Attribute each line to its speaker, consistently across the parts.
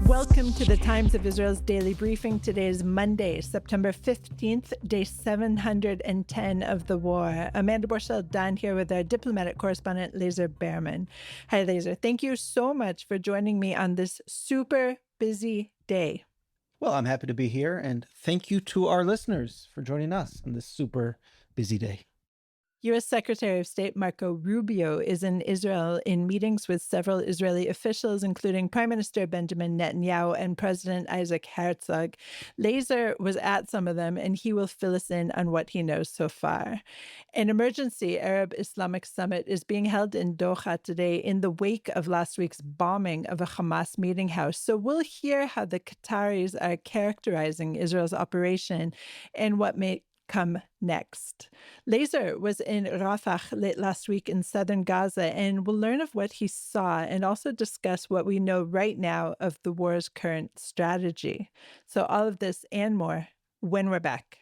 Speaker 1: Welcome to the Times of Israel's daily briefing. Today is Monday, September 15th, day 710 of the war. Amanda Borschel-Dan here with our diplomatic correspondent, Lazar Berman. Hi, Lazar. Thank you so much for joining me on this super busy day.
Speaker 2: Well, I'm happy to be here, and thank you to our listeners for joining us on this super busy day.
Speaker 1: U.S. Secretary of State Marco Rubio is in Israel in meetings with several Israeli officials, including Prime Minister Benjamin Netanyahu and President Isaac Herzog. Lazar was at some of them, and he will fill us in on what he knows so far. An emergency Arab Islamic summit is being held in Doha today in the wake of last week's bombing of a Hamas meeting house. So we'll hear how the Qataris are characterizing Israel's operation and what may come next. Lazar was in Rafah late last week in southern Gaza, and we'll learn of what he saw and also discuss what we know right now of the war's current strategy. So all of this and more when we're back.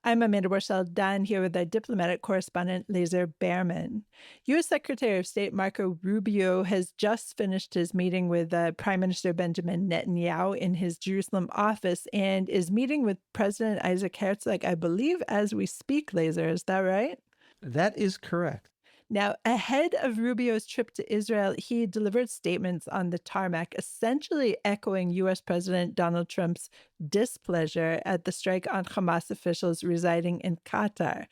Speaker 1: I'm Amanda Borschel-Dan here with our diplomatic correspondent, Lazar Berman. U.S. Secretary of State Marco Rubio has just finished his meeting with Prime Minister Benjamin Netanyahu in his Jerusalem office and is meeting with President Isaac Herzog, I believe, as we speak, Lazar. Is that right?
Speaker 2: That is correct.
Speaker 1: Now, ahead of Rubio's trip to Israel, he delivered statements on the tarmac, essentially echoing U.S. President Donald Trump's displeasure at the strike on Hamas officials residing in Qatar.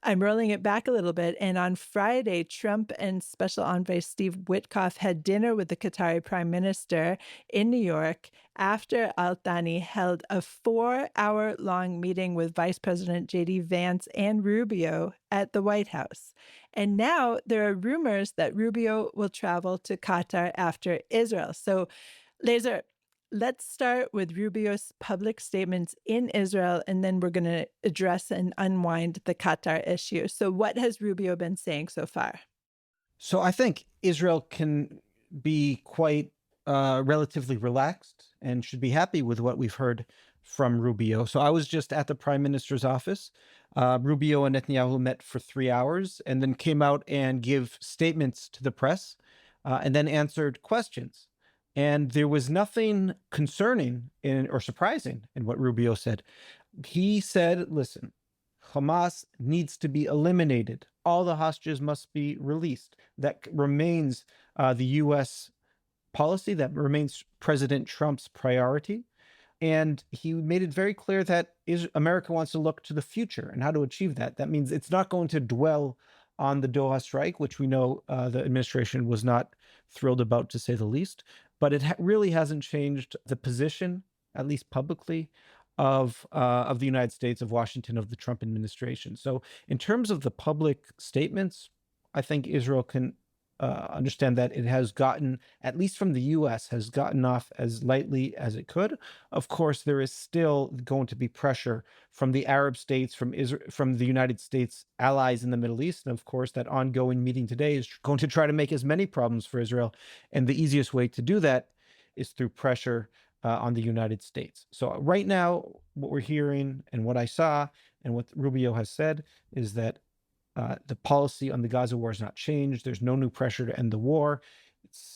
Speaker 1: I'm rolling it back a little bit. And on Friday, Trump and Special Envoy Steve Witkoff had dinner with the Qatari Prime Minister in New York after al-Thani held a 4-hour-long meeting with Vice President J.D. Vance and Rubio at the White House. And now there are rumors that Rubio will travel to Qatar after Israel. So, Lazar, let's start with Rubio's public statements in Israel, and then we're going to address and unwind the Qatar issue. So what has Rubio been saying so far?
Speaker 2: So I think Israel can be quite relatively relaxed and should be happy with what we've heard from Rubio. So I was just at the Prime Minister's office. Rubio and Netanyahu met for 3 hours and then came out and gave statements to the press and then answered questions. And there was nothing concerning or surprising in what Rubio said. He said, listen, Hamas needs to be eliminated. All the hostages must be released. That remains the U.S. policy. That remains President Trump's priority. And he made it very clear that America wants to look to the future and how to achieve that. That means it's not going to dwell on the Doha strike, which we know the administration was not thrilled about, to say the least. But it really hasn't changed the position, at least publicly, of the United States, of Washington, of the Trump administration. So in terms of the public statements, I think Israel can understand that it has gotten, at least from the U.S., has gotten off as lightly as it could. Of course, there is still going to be pressure from the Arab states, from the United States allies in the Middle East. And of course, that ongoing meeting today is going to try to make as many problems for Israel. And the easiest way to do that is through pressure on the United States. So right now, what we're hearing and what I saw and what Rubio has said is that the policy on the Gaza war has not changed. There's no new pressure to end the war.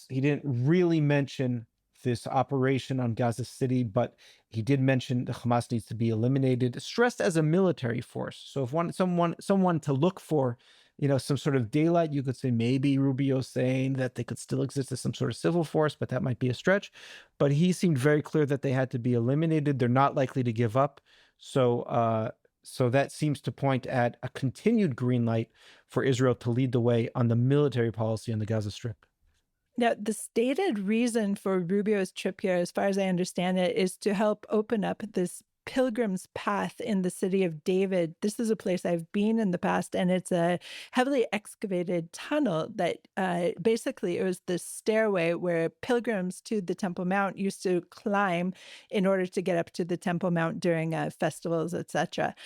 Speaker 2: He didn't really mention this operation on Gaza City, but he did mention the Hamas needs to be eliminated, stressed as a military force. So if someone to look for, some sort of daylight, you could say maybe Rubio saying that they could still exist as some sort of civil force, but that might be a stretch. But he seemed very clear that they had to be eliminated. They're not likely to give up. So that seems to point at a continued green light for Israel to lead the way on the military policy on the Gaza Strip.
Speaker 1: Now, the stated reason for Rubio's trip here, as far as I understand it, is to help open up this Pilgrims Path in the city of David. This is a place I've been in the past, and it's a heavily excavated tunnel that basically it was the stairway where pilgrims to the Temple Mount used to climb in order to get up to the Temple Mount during festivals, etc.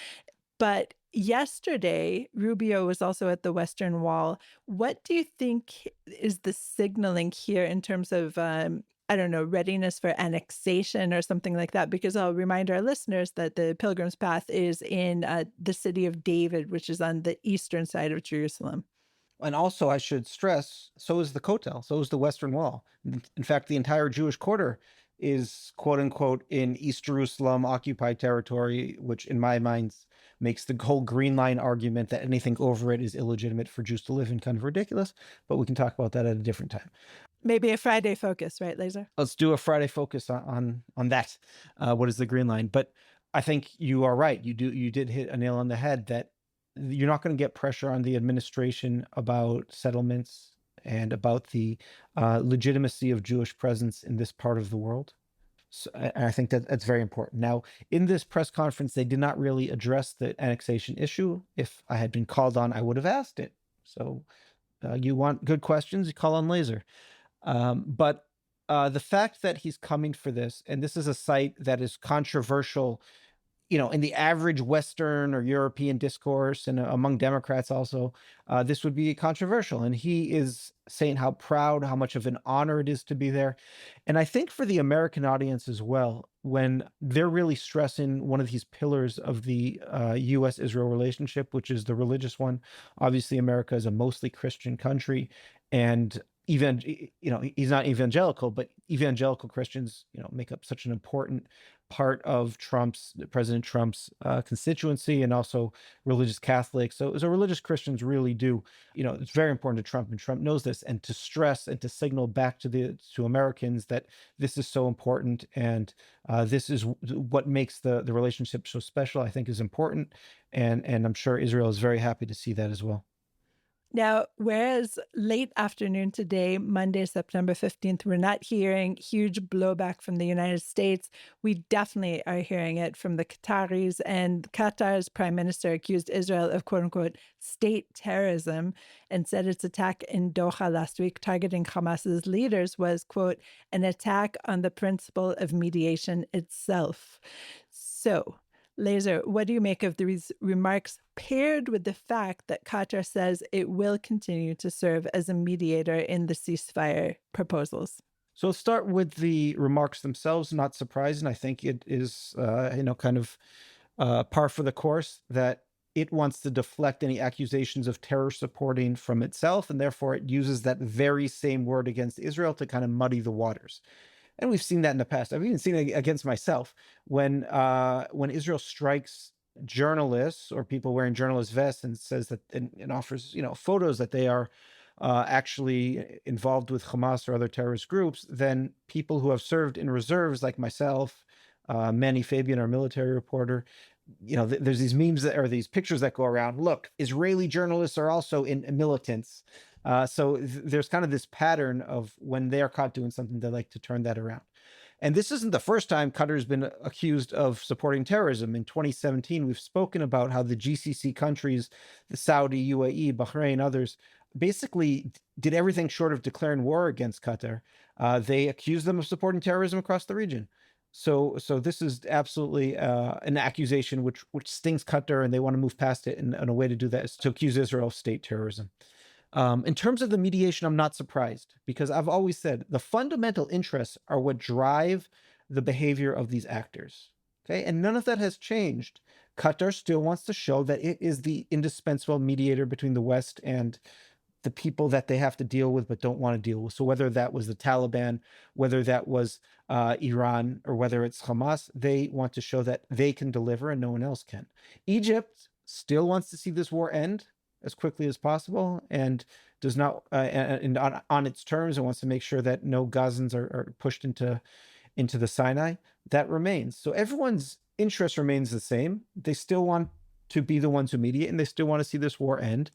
Speaker 1: But yesterday, Rubio was also at the Western Wall. What do you think is the signaling here in terms of I don't know, readiness for annexation or something like that, because I'll remind our listeners that the Pilgrims Path is in the city of David, which is on the eastern side of Jerusalem.
Speaker 2: And also, I should stress, so is the Kotel, so is the Western Wall. In fact, the entire Jewish quarter is quote unquote in East Jerusalem occupied territory, which in my mind makes the whole Green Line argument that anything over it is illegitimate for Jews to live in kind of ridiculous. But we can talk about that at a different time.
Speaker 1: Maybe a Friday focus, right, Lazar?
Speaker 2: Let's do a Friday focus on that. What is the Green Line? But I think you are right. You did hit a nail on the head that you're not going to get pressure on the administration about settlements and about the legitimacy of Jewish presence in this part of the world. So I think that that's very important. Now, in this press conference, they did not really address the annexation issue. If I had been called on, I would have asked it. So you want good questions, you call on Lazar. But the fact that he's coming for this, and this is a site that is controversial, in the average Western or European discourse and among Democrats also, this would be controversial. And he is saying how proud, how much of an honor it is to be there. And I think for the American audience as well, when they're really stressing one of these pillars of the US-Israel relationship, which is the religious one. Obviously, America is a mostly Christian country, and even, he's not evangelical, but evangelical Christians, make up such an important part of President Trump's constituency, and also religious Catholics. So religious Christians really do, it's very important to Trump, and Trump knows this, and to stress and to signal back to Americans that this is so important, and this is what makes the relationship so special, I think is important. And I'm sure Israel is very happy to see that as well.
Speaker 1: Now, whereas late afternoon today, Monday, September 15th, we're not hearing huge blowback from the United States, we definitely are hearing it from the Qataris. And Qatar's prime minister accused Israel of, quote unquote, state terrorism, and said its attack in Doha last week targeting Hamas's leaders was, quote, an attack on the principle of mediation itself. So, Lazar, what do you make of these remarks paired with the fact that Qatar says it will continue to serve as a mediator in the ceasefire proposals?
Speaker 2: So let's start with the remarks themselves. Not surprising. I think it is, kind of par for the course that it wants to deflect any accusations of terror supporting from itself, and therefore it uses that very same word against Israel to kind of muddy the waters. And we've seen that in the past. I've even seen it against myself when Israel strikes journalists or people wearing journalist vests and says that and offers photos that they are actually involved with Hamas or other terrorist groups. Then people who have served in reserves, like myself, Manny Fabian, our military reporter, there's these memes or these pictures that go around. Look, Israeli journalists are also in militants. So there's kind of this pattern of when they are caught doing something, they like to turn that around. And this isn't the first time Qatar has been accused of supporting terrorism. In 2017, we've spoken about how the GCC countries, the Saudi, UAE, Bahrain, others, basically did everything short of declaring war against Qatar. They accused them of supporting terrorism across the region. So this is absolutely an accusation which stings Qatar, and they want to move past it. And a way to do that is to accuse Israel of state terrorism. In terms of the mediation, I'm not surprised, because I've always said the fundamental interests are what drive the behavior of these actors. Okay, and none of that has changed. Qatar still wants to show that it is the indispensable mediator between the West and the people that they have to deal with but don't want to deal with. So whether that was the Taliban, whether that was Iran, or whether it's Hamas, they want to show that they can deliver and no one else can. Egypt still wants to see this war end as quickly as possible, and does not, and on its terms, and wants to make sure that no Gazans are pushed into the Sinai. That remains. So everyone's interest remains the same. They still want to be the ones who mediate, and they still want to see this war end.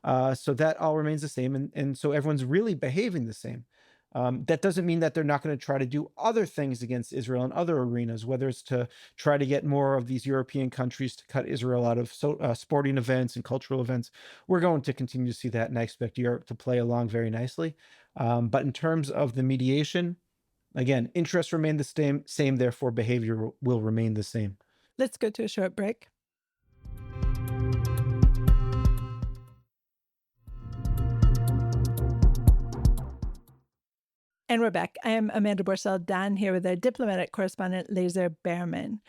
Speaker 2: So that all remains the same, and so everyone's really behaving the same. That doesn't mean that they're not going to try to do other things against Israel in other arenas, whether it's to try to get more of these European countries to cut Israel out of sporting events and cultural events. We're going to continue to see that, and I expect Europe to play along very nicely. But in terms of the mediation, again, interests remain the same, therefore behavior will remain the same.
Speaker 1: Let's go to a short break. And we're back. I am Amanda Borschel-Dan here with our diplomatic correspondent, Lazar Berman.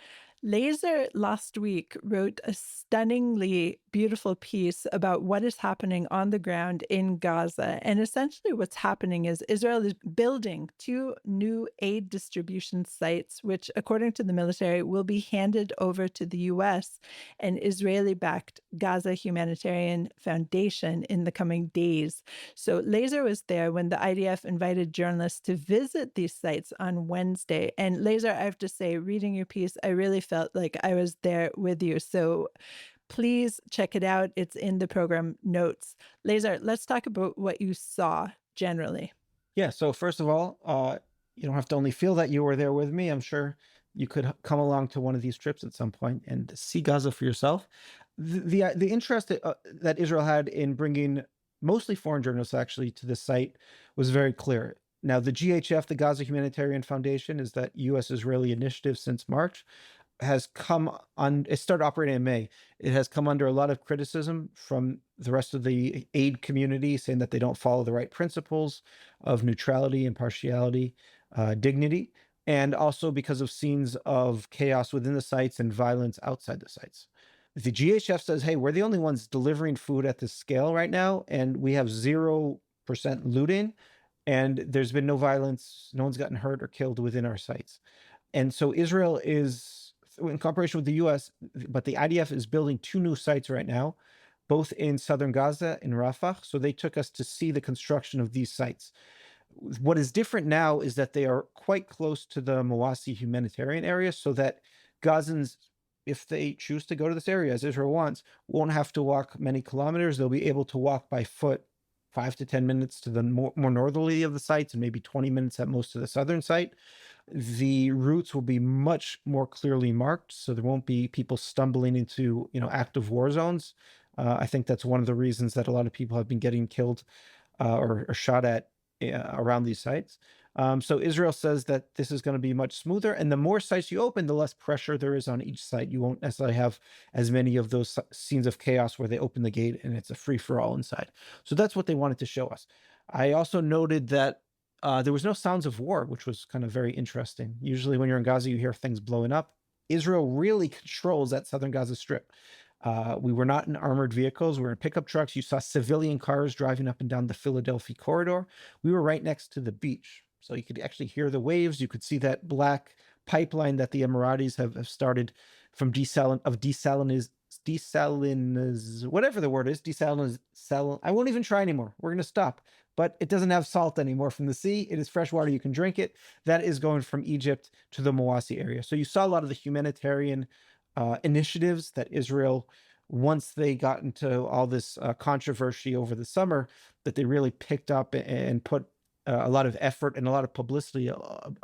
Speaker 1: Lazar last week wrote a stunningly beautiful piece about what is happening on the ground in Gaza. And essentially, what's happening is Israel is building two new aid distribution sites, which, according to the military, will be handed over to the US and Israeli backed Gaza Humanitarian Foundation in the coming days. So Lazar was there when the IDF invited journalists to visit these sites on Wednesday. And Lazar, I have to say, reading your piece, I really felt like I was there with you. So please check it out. It's in the program notes. Lazar, let's talk about what you saw generally.
Speaker 2: Yeah. So first of all, you don't have to only feel that you were there with me. I'm sure you could come along to one of these trips at some point and see Gaza for yourself. The interest that Israel had in bringing mostly foreign journalists actually to the site was very clear. Now, the GHF, the Gaza Humanitarian Foundation, is that U.S.-Israeli initiative since March, has come on, it started operating in May. It has come under a lot of criticism from the rest of the aid community, saying that they don't follow the right principles of neutrality, impartiality, dignity, and also because of scenes of chaos within the sites and violence outside the sites. The GHF says, hey, we're the only ones delivering food at this scale right now, and we have 0% looting, and there's been no violence. No one's gotten hurt or killed within our sites. And so Israel is in cooperation with the US, but the IDF is building two new sites right now, both in southern Gaza, in Rafah. So they took us to see the construction of these sites. What is different now is that they are quite close to the Mawasi humanitarian area, so that Gazans, if they choose to go to this area, as Israel wants, won't have to walk many kilometers. They'll be able to walk by foot 5 to 10 minutes to the more northerly of the sites, and maybe 20 minutes at most to the southern site. The routes will be much more clearly marked, so there won't be people stumbling into, active war zones. I think that's one of the reasons that a lot of people have been getting killed or shot at around these sites. So Israel says that this is going to be much smoother, and the more sites you open, the less pressure there is on each site. You won't necessarily have as many of those scenes of chaos where they open the gate and it's a free-for-all inside. So that's what they wanted to show us. I also noted that there was no sounds of war, which was kind of very interesting. Usually when you're in Gaza, you hear things blowing up. Israel really controls that southern Gaza Strip. We were not in armored vehicles. We were in pickup trucks. You saw civilian cars driving up and down the Philadelphia corridor. We were right next to the beach. So you could actually hear the waves. You could see that black pipeline that the Emiratis have started from whatever the word is, I won't even try anymore. We're going to stop. But it doesn't have salt anymore from the sea. It is fresh water. You can drink it. That is going from Egypt to the Mawasi area. So you saw a lot of the humanitarian initiatives that Israel, once they got into all this controversy over the summer, that they really picked up and put a lot of effort and a lot of publicity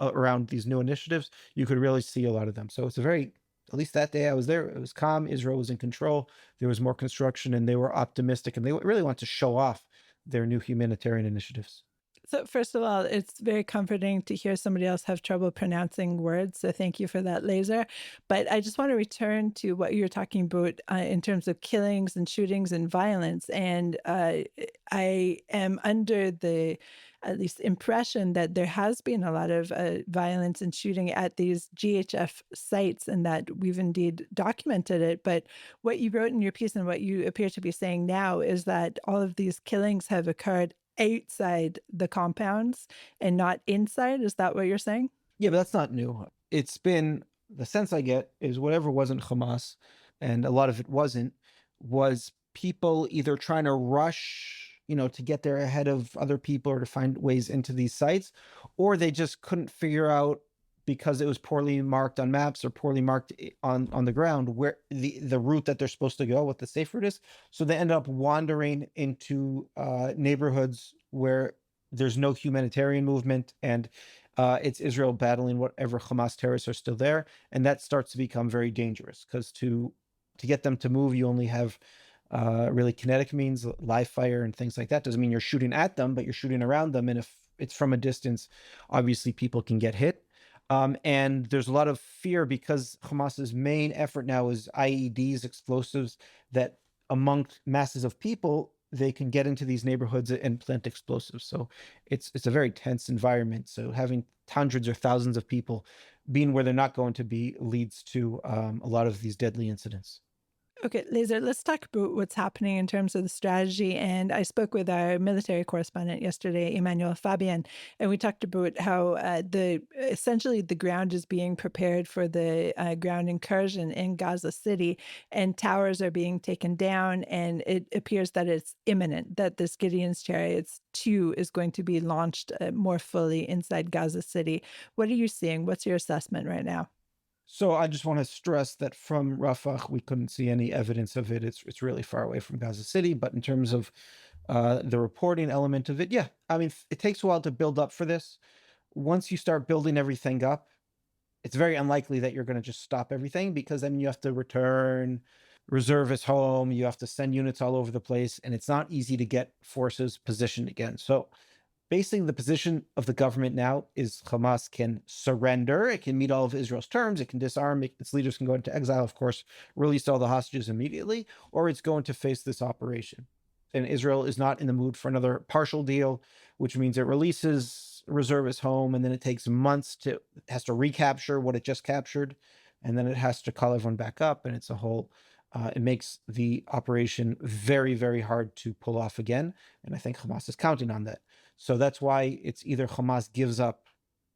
Speaker 2: around these new initiatives. You could really see a lot of them. So it's at least that day I was there, it was calm. Israel was in control. There was more construction, and they were optimistic, and they really want to show off their new humanitarian initiatives.
Speaker 1: So first of all, it's very comforting to hear somebody else have trouble pronouncing words. So thank you for that, Lazar. But I just want to return to what you were talking about in terms of killings and shootings and violence. And I am under the at least impression that there has been a lot of violence and shooting at these GHF sites, and that we've indeed documented it. But what you wrote in your piece and what you appear to be saying now is that all of these killings have occurred outside the compounds and not inside. Is that what you're saying?
Speaker 2: Yeah, but that's not new. It's been, the sense I get is whatever wasn't Hamas, and a lot of it wasn't, was people either trying to rush, to get there ahead of other people or to find ways into these sites, or they just couldn't figure out, because it was poorly marked on maps or poorly marked on the ground, where the route that they're supposed to go, what the safe route is. So they end up wandering into neighborhoods where there's no humanitarian movement, and it's Israel battling whatever Hamas terrorists are still there. And that starts to become very dangerous, because to get them to move, you only have really kinetic means, live fire and things like that. Doesn't mean you're shooting at them, but you're shooting around them. And if it's from a distance, obviously people can get hit. And there's a lot of fear, because Hamas's main effort now is IEDs, explosives, that among masses of people they can get into these neighborhoods and plant explosives. So it's a very tense environment. So having hundreds or thousands of people being where they're not going to be leads to a lot of these deadly incidents.
Speaker 1: Okay, Lazar, let's talk about what's happening in terms of the strategy. And I spoke with our military correspondent yesterday, Emmanuel Fabian, and we talked about how essentially the ground is being prepared for the ground incursion in Gaza City, and towers are being taken down, and it appears that it's imminent that this Gideon's Chariots 2 is going to be launched more fully inside Gaza City. What are you seeing? What's your assessment right now?
Speaker 2: So I just want to stress that from Rafah, we couldn't see any evidence of it. It's really far away from Gaza City. But in terms of the reporting element of it, yeah, I mean, it takes a while to build up for this. Once you start building everything up, it's very unlikely that you're going to just stop everything, because then you have to return reservists home. You have to send units all over the place, and it's not easy to get forces positioned again. So basically, the position of the government now is Hamas can surrender. It can meet all of Israel's terms. It can disarm. Its leaders can go into exile, of course, release all the hostages immediately, or it's going to face this operation. And Israel is not in the mood for another partial deal, which means it releases reservists home, and then it takes months has to recapture what it just captured, and then it has to call everyone back up, and it's a whole. It makes the operation very, very hard to pull off again, and I think Hamas is counting on that. So that's why it's either Hamas gives up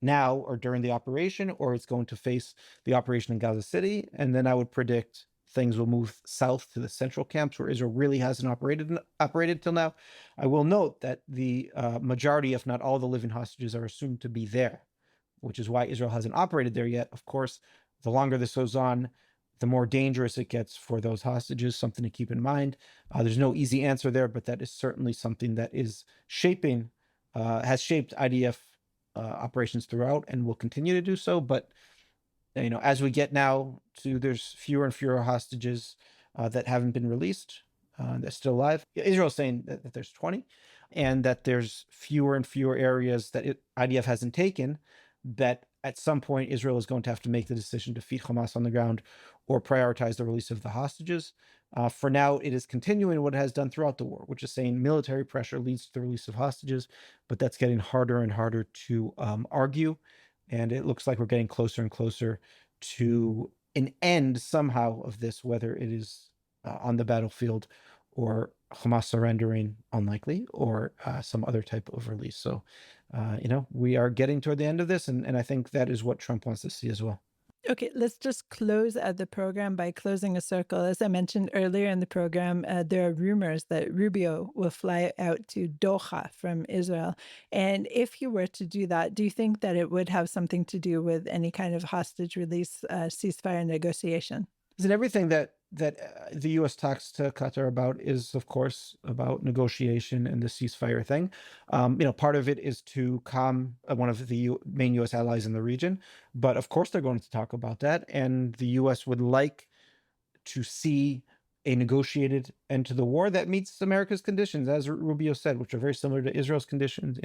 Speaker 2: now or during the operation, or it's going to face the operation in Gaza City. And then I would predict things will move south to the central camps where Israel really hasn't operated till now. I will note that the majority, if not all, the living hostages are assumed to be there, which is why Israel hasn't operated there yet. Of course, the longer this goes on, the more dangerous it gets for those hostages, something to keep in mind. There's no easy answer there, but that is certainly something that is has shaped IDF operations throughout and will continue to do so. But, as we get now to, there's fewer and fewer hostages that haven't been released, that's still alive. Israel's saying that there's 20, and that there's fewer and fewer areas that IDF hasn't taken, that at some point Israel is going to have to make the decision to defeat Hamas on the ground or prioritize the release of the hostages. For now, it is continuing what it has done throughout the war, which is saying military pressure leads to the release of hostages, but that's getting harder and harder to argue. And it looks like we're getting closer and closer to an end somehow of this, whether it is on the battlefield or Hamas surrendering, unlikely, or some other type of release. So, we are getting toward the end of this, and I think that is what Trump wants to see as well.
Speaker 1: Okay, let's just close out the program by closing a circle. As I mentioned earlier in the program, there are rumors that Rubio will fly out to Doha from Israel. And if he were to do that, do you think that it would have something to do with any kind of hostage release ceasefire negotiation?
Speaker 2: And everything that the U.S. talks to Qatar about is, of course, about negotiation and the ceasefire thing. Part of it is to calm one of the main U.S. allies in the region. But of course, they're going to talk about that. And the U.S. would like to see a negotiated end to the war that meets America's conditions, as Rubio said, which are very similar to Israel's conditions,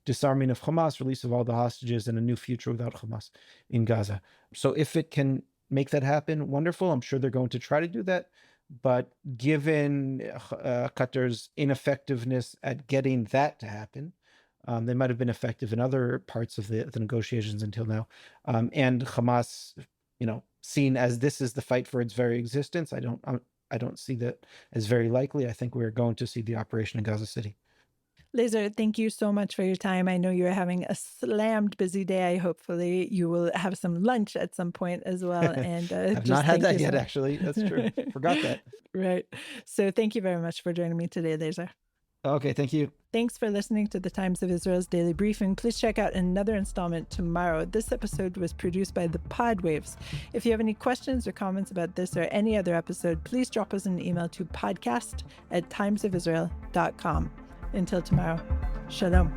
Speaker 2: disarming of Hamas, release of all the hostages, and a new future without Hamas in Gaza. So if it can make that happen, wonderful. I'm sure they're going to try to do that. But given Qatar's ineffectiveness at getting that to happen, they might have been effective in other parts of the negotiations until now. And Hamas, seen as this is the fight for its very existence, I don't see that as very likely. I think we're going to see the operation in Gaza City.
Speaker 1: Lazar, thank you so much for your time. I know you're having a slammed busy day. Hopefully you will have some lunch at some point as well. And
Speaker 2: I've not had that yet, actually. That's true. Forgot that.
Speaker 1: Right. So thank you very much for joining me today, Lazar.
Speaker 2: Okay, thank you.
Speaker 1: Thanks for listening to the Times of Israel's Daily Briefing. Please check out another installment tomorrow. This episode was produced by the Podwaves. If you have any questions or comments about this or any other episode, please drop us an email to podcast@timesofisrael.com. Until tomorrow, shalom.